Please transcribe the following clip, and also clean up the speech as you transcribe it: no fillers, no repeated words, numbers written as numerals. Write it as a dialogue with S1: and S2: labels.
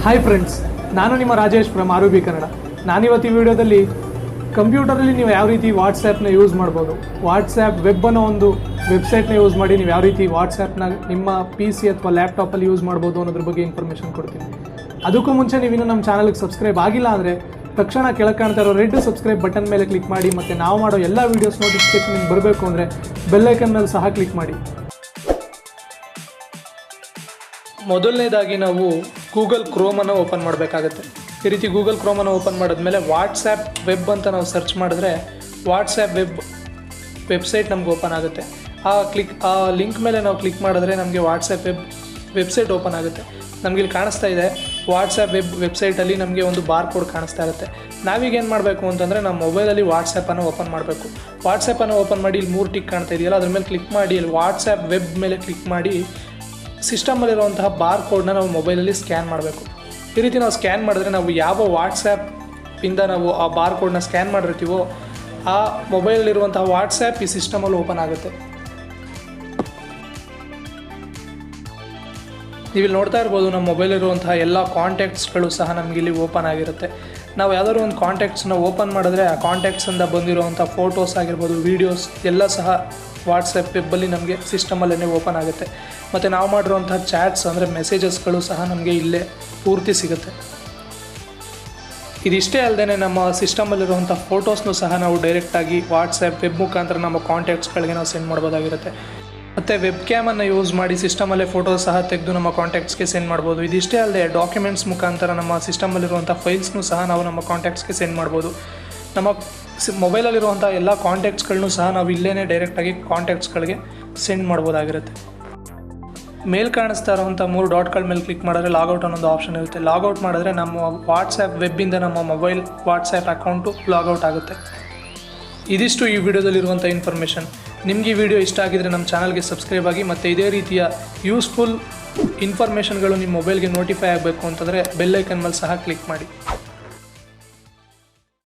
S1: Hi friends, ನಾನು ನಿಮ್ಮ Rajesh from ಆರುಬಿ Kannada. ನಾನಿವತ್ತು ಈ ವಿಡಿಯೋದಲ್ಲಿ ಕಂಪ್ಯೂಟರಲ್ಲಿ ನೀವು ಯಾವ ರೀತಿ ವಾಟ್ಸ್ಯಾಪ್ನ ಯೂಸ್ ಮಾಡ್ಬೋದು, ವಾಟ್ಸ್ಯಾಪ್ ವೆಬ್ ಅನ್ನೋ ಒಂದು ವೆಬ್ಸೈಟ್ನ ಯೂಸ್ ಮಾಡಿ ನೀವು ಯಾವ ರೀತಿ ವಾಟ್ಸ್ಯಾಪ್ನ ನಿಮ್ಮ PC ಅಥವಾ ಲ್ಯಾಪ್ಟಾಪಲ್ಲಿ ಯೂಸ್ ಮಾಡ್ಬೋದು ಅನ್ನೋದ್ರ ಬಗ್ಗೆ ಇನ್ಫಾರ್ಮೇಷನ್ ಕೊಡ್ತೀನಿ. ಅದಕ್ಕೂ ಮುಂಚೆ ನೀವಿನ್ನೂ ನಮ್ಮ ಚಾನಲ್ಗೆ ಸಬ್ಸ್ಕ್ರೈಬ್ ಆಗಿಲ್ಲ ಅಂದರೆ ತಕ್ಷಣ ಕೆಳಗೆ ಕಾಣ್ತಾ ಇರೋ ರೆಡ್ ಸಬ್ಸ್ಕ್ರೈಬ್ ಬಟನ್ ಮೇಲೆ ಕ್ಲಿಕ್ ಮಾಡಿ, ಮತ್ತು ನಾವು ಮಾಡೋ ಎಲ್ಲ ವೀಡಿಯೋಸ್ ನೋಟಿಫಿಕೇಶನ್ ನಿಮ್ಗೆ ಬರಬೇಕು ಅಂದರೆ ಬೆಲ್ಲೈಕನ್ ಮೇಲೆ ಸಹ ಕ್ಲಿಕ್ ಮಾಡಿ. ಮೊದಲನೇದಾಗಿ ನಾವು ಗೂಗಲ್ ಕ್ರೋಮನ್ನು ಓಪನ್ ಮಾಡಬೇಕಾಗತ್ತೆ. ಈ ರೀತಿ ಗೂಗಲ್ ಕ್ರೋಮನ್ನು ಓಪನ್ ಮಾಡಿದ್ಮೇಲೆ ವಾಟ್ಸ್ಯಾಪ್ ವೆಬ್ ಅಂತ ನಾವು ಸರ್ಚ್ ಮಾಡಿದ್ರೆ ವಾಟ್ಸ್ಯಾಪ್ ವೆಬ್ಸೈಟ್ ನಮ್ಗೆ ಓಪನ್ ಆಗುತ್ತೆ. ಆ ಲಿಂಕ್ ಮೇಲೆ ನಾವು ಕ್ಲಿಕ್ ಮಾಡಿದ್ರೆ ನಮಗೆ ವಾಟ್ಸ್ಯಾಪ್ ವೆಬ್ಸೈಟ್ ಓಪನ್ ಆಗುತ್ತೆ. ನಮಗಿಲ್ಲಿ ಕಾಣಿಸ್ತಾ ಇದೆ ವಾಟ್ಸ್ಯಾಪ್ ವೆಬ್ಸೈಟಲ್ಲಿ ನಮಗೆ ಒಂದು ಬಾರ್ ಕೋಡ್ ಕಾಣಿಸ್ತಾ ಇರುತ್ತೆ. ನಾವೀಗ ಏನು ಮಾಡಬೇಕು ಅಂತಂದರೆ ನಮ್ಮ ಮೊಬೈಲಲ್ಲಿ ವಾಟ್ಸ್ಯಾಪನ್ನು ಓಪನ್ ಮಾಡಬೇಕು. ವಾಟ್ಸ್ಯಾಪನ್ನು ಓಪನ್ ಮಾಡಿ ಇಲ್ಲಿ 3 ಟಿಕ್ ಕಾಣ್ತಾ ಇದೆಯಲ್ಲ, ಅದ್ರ ಮೇಲೆ ಕ್ಲಿಕ್ ಮಾಡಿ ಇಲ್ಲಿ ವಾಟ್ಸ್ಯಾಪ್ ವೆಬ್ ಮೇಲೆ ಕ್ಲಿಕ್ ಮಾಡಿ ಸಿಸ್ಟಮಲ್ಲಿರುವಂತಹ ಬಾರ್ ಕೋಡ್ನ ನಾವು ಮೊಬೈಲಲ್ಲಿ ಸ್ಕ್ಯಾನ್ ಮಾಡಬೇಕು. ಈ ರೀತಿ ನಾವು ಸ್ಕ್ಯಾನ್ ಮಾಡಿದ್ರೆ ನಾವು ಯಾವ ವಾಟ್ಸ್ಯಾಪಿಂದ ನಾವು ಆ ಬಾರ್ ಕೋಡ್ನ ಸ್ಕ್ಯಾನ್ ಮಾಡಿರ್ತೀವೋ ಆ ಮೊಬೈಲಲ್ಲಿರುವಂತಹ ವಾಟ್ಸ್ಯಾಪ್ ಈ ಸಿಸ್ಟಮಲ್ಲಿ ಓಪನ್ ಆಗುತ್ತೆ. ನೀವಿಲ್ಲಿ ನೋಡ್ತಾ ಇರ್ಬೋದು ನಮ್ಮ ಮೊಬೈಲಿರುವಂತಹ ಎಲ್ಲ ಕಾಂಟ್ಯಾಕ್ಟ್ಸ್ಗಳು ಸಹ ನಮಗಿಲ್ಲಿ ಓಪನ್ ಆಗಿರುತ್ತೆ. ನಾವು ಯಾವುದಾದ್ರು ಒಂದು ಕಾಂಟ್ಯಾಕ್ಟ್ಸ್ನ ಓಪನ್ ಮಾಡಿದ್ರೆ ಆ ಕಾಂಟ್ಯಾಕ್ಟ್ಸಿಂದ ಬಂದಿರುವಂಥ ಫೋಟೋಸ್ ಆಗಿರ್ಬೋದು, ವೀಡಿಯೋಸ್ ಎಲ್ಲ ಸಹ ವಾಟ್ಸ್ಯಾಪ್ ವೆಬ್ಬಲ್ಲಿ ನಮಗೆ ಸಿಸ್ಟಮಲ್ಲೇ ಓಪನ್ ಆಗುತ್ತೆ. ಮತ್ತು ನಾವು ಮಾಡಿರುವಂಥ ಚಾಟ್ಸ್ ಅಂದರೆ ಮೆಸೇಜಸ್ಗಳು ಸಹ ನಮಗೆ ಇಲ್ಲೇ ಪೂರ್ತಿ ಸಿಗುತ್ತೆ. ಇದಿಷ್ಟೇ ಅಲ್ಲದೆ ನಮ್ಮ ಸಿಸ್ಟಮಲ್ಲಿರುವಂಥ ಫೋಟೋಸ್ನೂ ಸಹ ನಾವು ಡೈರೆಕ್ಟಾಗಿ ವಾಟ್ಸ್ಯಾಪ್ ವೆಬ್ ಮುಖಾಂತರ ನಮ್ಮ ಕಾಂಟ್ಯಾಕ್ಟ್ಸ್ಗಳಿಗೆ ನಾವು ಸೆಂಡ್ ಮಾಡ್ಬೋದಾಗಿರುತ್ತೆ. ಮತ್ತು ವೆಬ್ ಕ್ಯಾಮನ್ನು ಯೂಸ್ ಮಾಡಿ ಸಿಸ್ಟಮಲ್ಲೇ ಫೋಟೋಸ್ ಸಹ ತೆಗೆದು ನಮ್ಮ ಕಾಂಟ್ಯಾಕ್ಟ್ಸ್ಗೆ ಸೆಂಡ್ ಮಾಡ್ಬೋದು. ಇದಿಷ್ಟೇ ಅಲ್ಲದೆ ಡಾಕ್ಯುಮೆಂಟ್ಸ್ ಮುಖಾಂತರ ನಮ್ಮ ಸಿಸ್ಟಮಲ್ಲಿರುವಂಥ ಫೈಲ್ಸ್ನೂ ಸಹ ನಾವು ನಮ್ಮ ಕಾಂಟ್ಯಾಕ್ಟ್ಸ್ಗೆ ಸೆಂಡ್ ಮಾಡ್ಬೋದು. ನಮ್ಮ ಮೊಬೈಲಲ್ಲಿರುವಂಥ ಎಲ್ಲ ಕಾಂಟ್ಯಾಕ್ಟ್ಸ್ಗಳನ್ನೂ ಸಹ ನಾವು ಇಲ್ಲೇ ಡೈರೆಕ್ಟಾಗಿ ಕಾಂಟ್ಯಾಕ್ಟ್ಸ್ಗಳಿಗೆ ಸೆಂಡ್ ಮಾಡ್ಬೋದಾಗಿರುತ್ತೆ. ಮೇಲ್ ಕಾಣಿಸ್ತಾ ಇರೋವಂಥ 3 ಡಾಟ್ಗಳ ಮೇಲೆ ಕ್ಲಿಕ್ ಮಾಡಿದ್ರೆ ಲಾಗೌಟ್ ಅನ್ನೋದು ಆಪ್ಷನ್ ಇರುತ್ತೆ. ಲಾಗೌಟ್ ಮಾಡಿದ್ರೆ ನಮ್ಮ ವಾಟ್ಸ್ಯಾಪ್ ವೆಬ್ಬಿಂದ ನಮ್ಮ ಮೊಬೈಲ್ ವಾಟ್ಸ್ಯಾಪ್ ಅಕೌಂಟು ಲಾಗೌಟ್ ಆಗುತ್ತೆ. ಇದಿಷ್ಟು ಈ ವಿಡಿಯೋದಲ್ಲಿರುವಂಥ ಇನ್ಫಾರ್ಮೇಷನ್. ನಿಮಗೆ ಈ ವಿಡಿಯೋ ಇಷ್ಟ ಆಗಿದರೆ ನಮ್ಮ ಚಾನಲ್ಗೆ ಸಬ್ಸ್ಕ್ರೈಬ್ ಆಗಿ, ಮತ್ತು ಇದೇ ರೀತಿಯ ಯೂಸ್ಫುಲ್ ಇನ್ಫಾರ್ಮೇಷನ್ಗಳು ನಿಮ್ಮ ಮೊಬೈಲ್ಗೆ ನೋಟಿಫೈ ಆಗಬೇಕು ಅಂತಂದರೆ ಬೆಲ್ಲೈಕನ್ ಮೇಲೆ ಸಹ ಕ್ಲಿಕ್ ಮಾಡಿ.